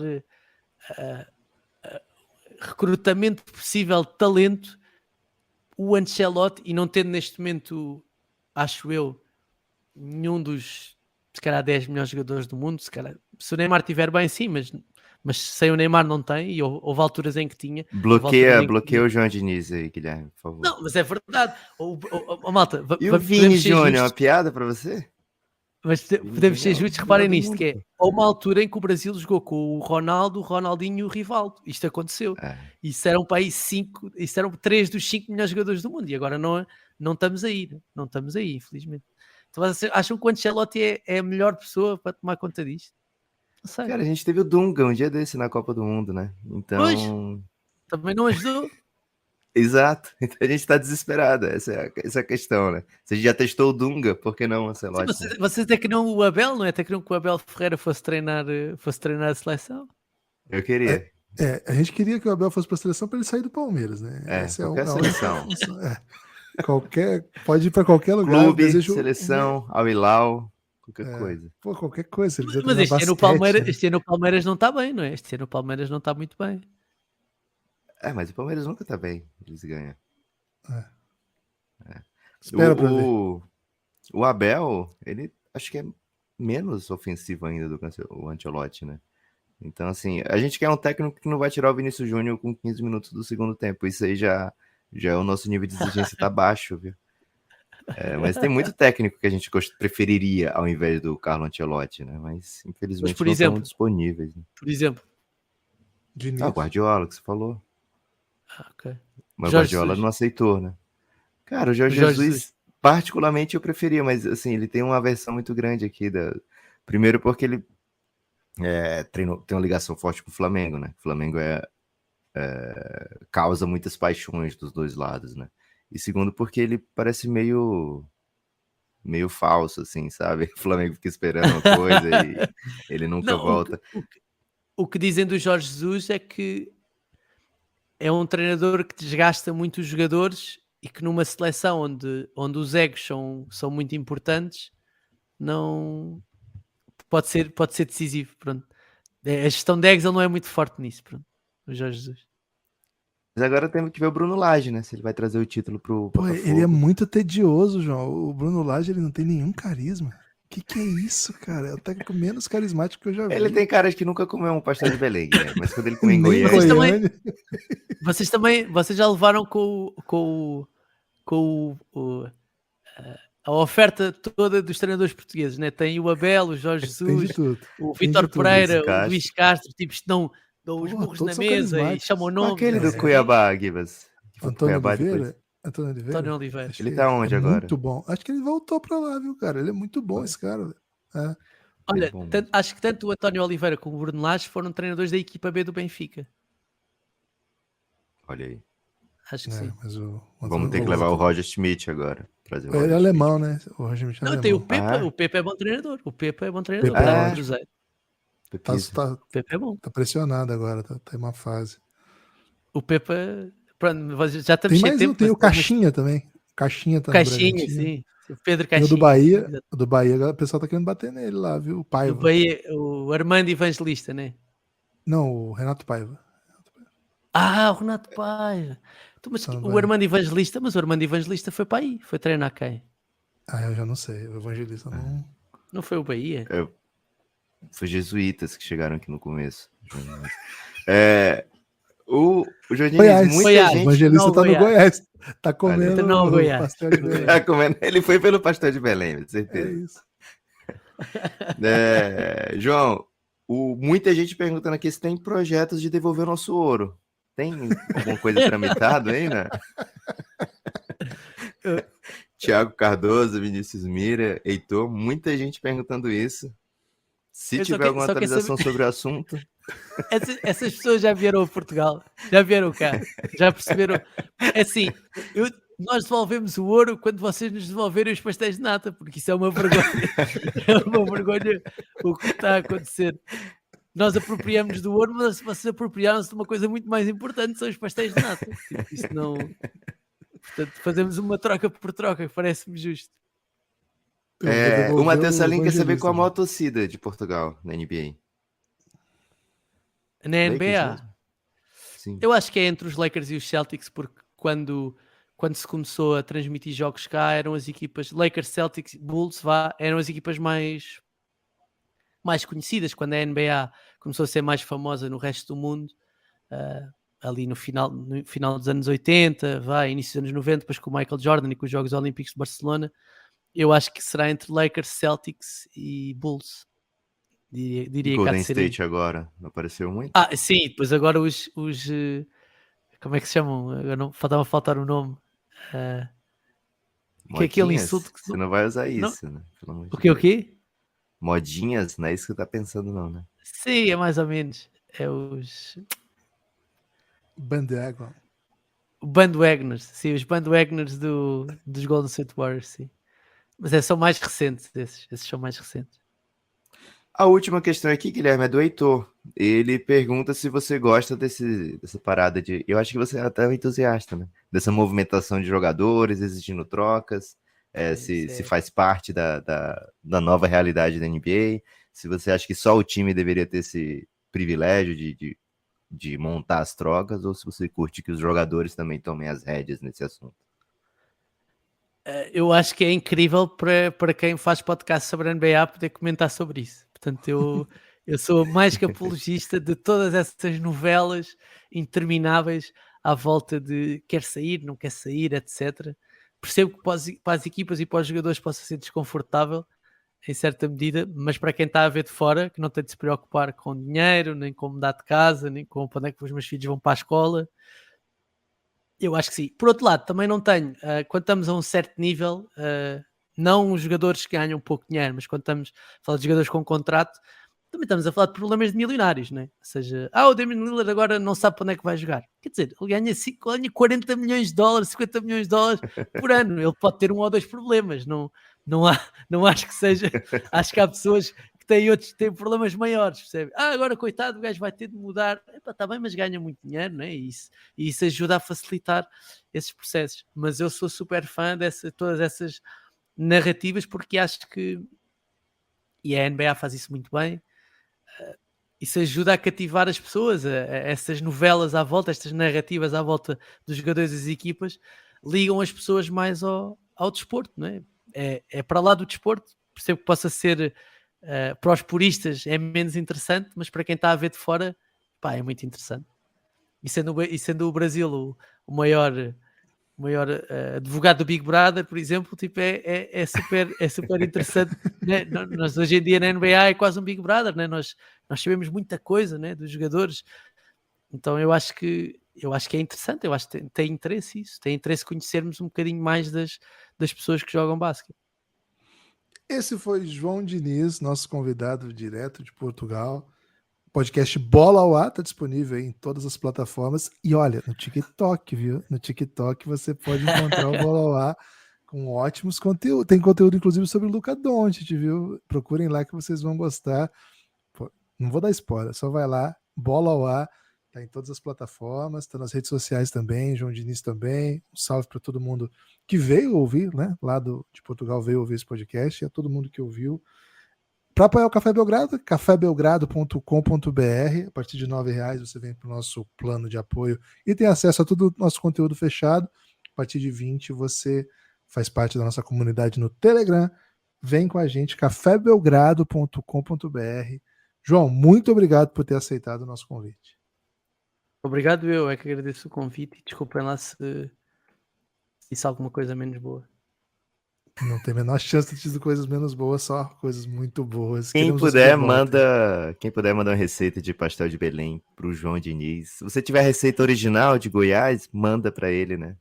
recrutamento possível de talento, o Ancelotti, e não tendo neste momento, acho eu, nenhum dos, se calhar, 10 melhores jogadores do mundo, se o Neymar estiver bem, sim, mas sem o Neymar não tem, e houve alturas em que tinha. Bloqueia o João Diniz aí, Guilherme, por favor. Não, mas é verdade. Malta, E o Vini Júnior, é uma piada para você? Mas podemos ser justos, reparem nisto, que é há uma altura em que o Brasil jogou com o Ronaldo, o Ronaldinho e o Rivaldo. Isto aconteceu. Isso eram para aí 3 dos 5 melhores jogadores do mundo. E agora não estamos aí. Não estamos aí, infelizmente. Então, vocês acham que o Ancelotti é a melhor pessoa para tomar conta disto? Não sei. Cara, a gente teve o Dunga um dia desse na Copa do Mundo, né? Então... Pois, também não ajudou. Exato. Então a gente tá desesperado. Essa é a questão, né? Se a gente já testou o Dunga, por que não o Ancelotti? Sim, vocês até que não o Abel, não é? Até que não que o Abel Ferreira fosse treinar a seleção. Eu queria. A gente queria que o Abel fosse para a seleção para ele sair do Palmeiras, né? Essa qualquer seleção. Pode ir para qualquer lugar. Clube, seleção, Al Hilal, qualquer coisa. Pô, qualquer coisa. Se ele quiser Mas este basquete, ano o Palmeiras não está bem, não é? Este ano o Palmeiras não está muito bem. Mas o Palmeiras nunca tá bem. Eles ganham. Espera pra ver. O Abel, ele acho que é menos ofensivo ainda do que o Ancelotti, né? Então, assim, a gente quer um técnico que não vai tirar o Vinícius Júnior com 15 minutos do segundo tempo. Isso aí já é o nosso nível de exigência tá baixo, viu? Mas tem muito técnico que a gente preferiria ao invés do Carlo Ancelotti, né? Mas, infelizmente, não estão disponíveis. Né? Por exemplo? Guardiola, que você falou. Ok. Mas o Guardiola não aceitou, né? Cara, o Jorge Jesus, particularmente, eu preferia, mas, assim, ele tem uma versão muito grande aqui. Primeiro porque ele tem uma ligação forte com o Flamengo, né? O Flamengo causa muitas paixões dos dois lados, né? E segundo porque ele parece meio falso, assim, sabe? O Flamengo fica esperando uma coisa e ele nunca volta. O que dizem do Jorge Jesus é que é um treinador que desgasta muito os jogadores e que numa seleção onde os egos são muito importantes, não pode ser decisivo. Pronto. A gestão de egos ele não é muito forte nisso, pronto. O Jorge Jesus. Mas agora temos que ver o Bruno Lage, né? Se ele vai trazer o título pro Botafogo. Ele é muito tedioso, João. O Bruno Lage, ele não tem nenhum carisma. Que é isso, cara? É o técnico menos carismático que eu já vi. Ele tem cara de que nunca comeu um pastel de Belém, né? Mas quando ele come em Goiânia... Vocês já levaram a oferta toda dos treinadores portugueses, né? Tem o Abel, o Jorge Jesus, o Vítor Pereira, o Luís Castro, tipos que dão os burros na mesa e chamam o nome. Aquele do Cuiabá, Gibas. Antônio Oliveira? Ele tá onde agora? Muito bom. Acho que ele voltou pra lá, viu, cara? Ele é muito bom, esse cara. Olha, acho que tanto o António Oliveira como o Bruno Lage foram treinadores da equipa B do Benfica. Olha aí. Acho que sim. Mas Vamos ter que levar o Roger Schmidt agora. Trazer o Ele é Roger alemão, né? O Roger Schmidt é Não, alemão. tem o Pepe. Ah. O Pepe é bom treinador. O Pepe é bom treinador. Pepe é Tá no ótimo. Cruzeiro. Schmidt. Tá, O Pepe é bom. tá pressionado agora, tá em uma fase. O Pepe, pronto, já estamos Tem sem mais tempo. um, tem mas o Caixinha também. Caixinha tá no Caixinha, Bragantino. sim. O Pedro Tem Caixinha. o do Bahia. O do Bahia, o pessoal tá querendo bater nele lá, viu? O O Paiva. Bahia, o Armando Evangelista, né? Não, o Renato Paiva. Ah, o Renato Paiva. Então, mas Tá no o Bahia. Armando Evangelista, mas o Armando Evangelista foi para aí. Foi treinar quem? Ah, eu já não sei. O Evangelista não. Não foi o Bahia? Foi jesuítas que chegaram aqui no começo. O João Diniz, Goiás. muita Goiás. O gente Evangelista Não, tá no Goiás. Goiás. Tá comendo Treinou o Goiás. pastel de Belém. tá comendo. Ele foi pelo pastel de Belém, com É certeza. isso. João, muita gente perguntando aqui se tem projetos de devolver o nosso ouro. Tem alguma coisa tramitado aí, né? Tiago Cardoso, Vinícius Mira, Heitor, muita gente perguntando isso. Se Eu só tiver que- alguma só quer atualização sobre o assunto, Essas pessoas já vieram a Portugal, já vieram cá, já perceberam. É assim, nós devolvemos o ouro quando vocês nos devolverem os pastéis de nata, porque isso é uma vergonha. É uma vergonha o que está a acontecer. Nós apropriamos do ouro, mas vocês apropriaram-se de uma coisa muito mais importante, são os pastéis de nata. Tipo, isso não. Portanto, fazemos uma troca por troca, parece-me justo. Eu vou devolver o Matheus o Salim quer saber Evangelista, qual a maior gente. torcida de Portugal na NBA. Na Lakers NBA, mesmo? Sim. eu acho que é entre os Lakers e os Celtics, porque quando se começou a transmitir jogos cá, eram as equipas Lakers, Celtics, Bulls, eram as equipas mais conhecidas. Quando a NBA começou a ser mais famosa no resto do mundo, ali no final dos anos 80, início dos anos 90, depois com o Michael Jordan e com os Jogos Olímpicos de Barcelona, eu acho que será entre Lakers, Celtics e Bulls. Diria cá Golden de ser aí. State agora, não apareceu muito? Sim, depois agora os como é que se chamam? Agora não, faltava faltar o nome. Que é aquele Modinhas? insulto que Você não vai usar isso, né? Pelo amor de O Deus. quê? Modinhas, não é isso que você tá pensando, não, né? Sim, é mais ou menos. É os Bandwagon. bandwagoners, sim, os bandwagoners dos Golden State Warriors, sim. Mas são mais recentes esses são mais recentes. A última questão aqui, Guilherme, é do Heitor. Ele pergunta se você gosta dessa parada de... Eu acho que você é até um entusiasta, né? Dessa movimentação de jogadores, exigindo trocas, se faz parte da nova realidade da NBA, se você acha que só o time deveria ter esse privilégio de montar as trocas, ou se você curte que os jogadores também tomem as rédeas nesse assunto. Eu acho que é incrível para quem faz podcast sobre a NBA poder comentar sobre isso. Portanto, eu sou mais que apologista de todas essas novelas intermináveis à volta de quer sair, não quer sair, etc. Percebo que para as equipas e para os jogadores possa ser desconfortável em certa medida, mas para quem está a ver de fora, que não tem de se preocupar com dinheiro, nem com mudar de casa, nem com para onde é que os meus filhos vão para a escola, eu acho que sim. Por outro lado, também não tenho, quando estamos a um certo nível, não os jogadores que ganham pouco dinheiro, mas quando estamos a falar de jogadores com contrato, também estamos a falar de problemas de milionários, né? Ou seja, o Damian Lillard agora não sabe para onde é que vai jogar. Quer dizer, ele ganha 40 milhões de dólares, 50 milhões de dólares por ano. Ele pode ter um ou dois problemas. Não acho que seja... Acho que há pessoas que têm problemas maiores, percebe? Agora, coitado, o gajo vai ter de mudar. Está bem, mas ganha muito dinheiro, não é? E isso ajuda a facilitar esses processos. Mas eu sou super fã de todas essas narrativas, porque acho que... E a NBA faz isso muito bem. Isso ajuda a cativar as pessoas, essas novelas à volta, estas narrativas à volta dos jogadores e das equipas, ligam as pessoas mais ao desporto, não é? É para lá do desporto, percebo que possa ser para os puristas é menos interessante, mas para quem está a ver de fora, é muito interessante. E sendo o Brasil o maior advogado do Big Brother, por exemplo, tipo, é super interessante, né? Nós hoje em dia na NBA é quase um Big Brother, né? Nós sabemos muita coisa, né, dos jogadores, então eu acho que é interessante, eu acho que tem interesse isso, tem interesse conhecermos um bocadinho mais das pessoas que jogam basquete. Esse foi João Diniz, nosso convidado direto de Portugal. podcast Bola ao Ar tá disponível aí em todas as plataformas. E olha, no TikTok, viu? No TikTok você pode encontrar o Bola ao Ar com ótimos conteúdos. Tem conteúdo, inclusive, sobre o Luka Doncic, viu? Procurem lá que vocês vão gostar. Pô, não vou dar spoiler, só vai lá, Bola ao Ar. Tá em todas as plataformas, tá nas redes sociais também, João Diniz também. Um salve para todo mundo que veio ouvir, né? Lá de Portugal veio ouvir esse podcast, e a todo mundo que ouviu. Para apoiar o Café Belgrado, cafébelgrado.com.br. A partir de R$9 você vem para o nosso plano de apoio e tem acesso a todo o nosso conteúdo fechado. A partir de 20 você faz parte da nossa comunidade no Telegram. Vem com a gente, cafébelgrado.com.br. João, muito obrigado por ter aceitado o nosso convite. Obrigado, eu é que agradeço o convite e desculpem lá se disse alguma coisa menos boa. Não tem a menor chance de ter coisas menos boas, só coisas muito boas. Quem Queremos puder, os que voltem. quem puder mandar uma receita de pastel de Belém pro João Diniz. Se você tiver a receita original de Goiás, manda para ele, né?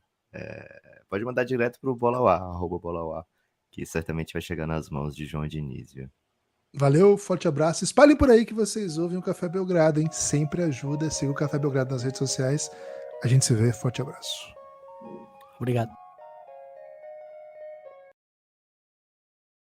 Pode mandar direto pro Bola ao Ar, @Bola ao Ar, que certamente vai chegar nas mãos de João Diniz, viu? Valeu, forte abraço. Espalhem por aí que vocês ouvem o Café Belgrado, hein? Sempre ajuda. Siga o Café Belgrado nas redes sociais. A gente se vê. Forte abraço. Obrigado.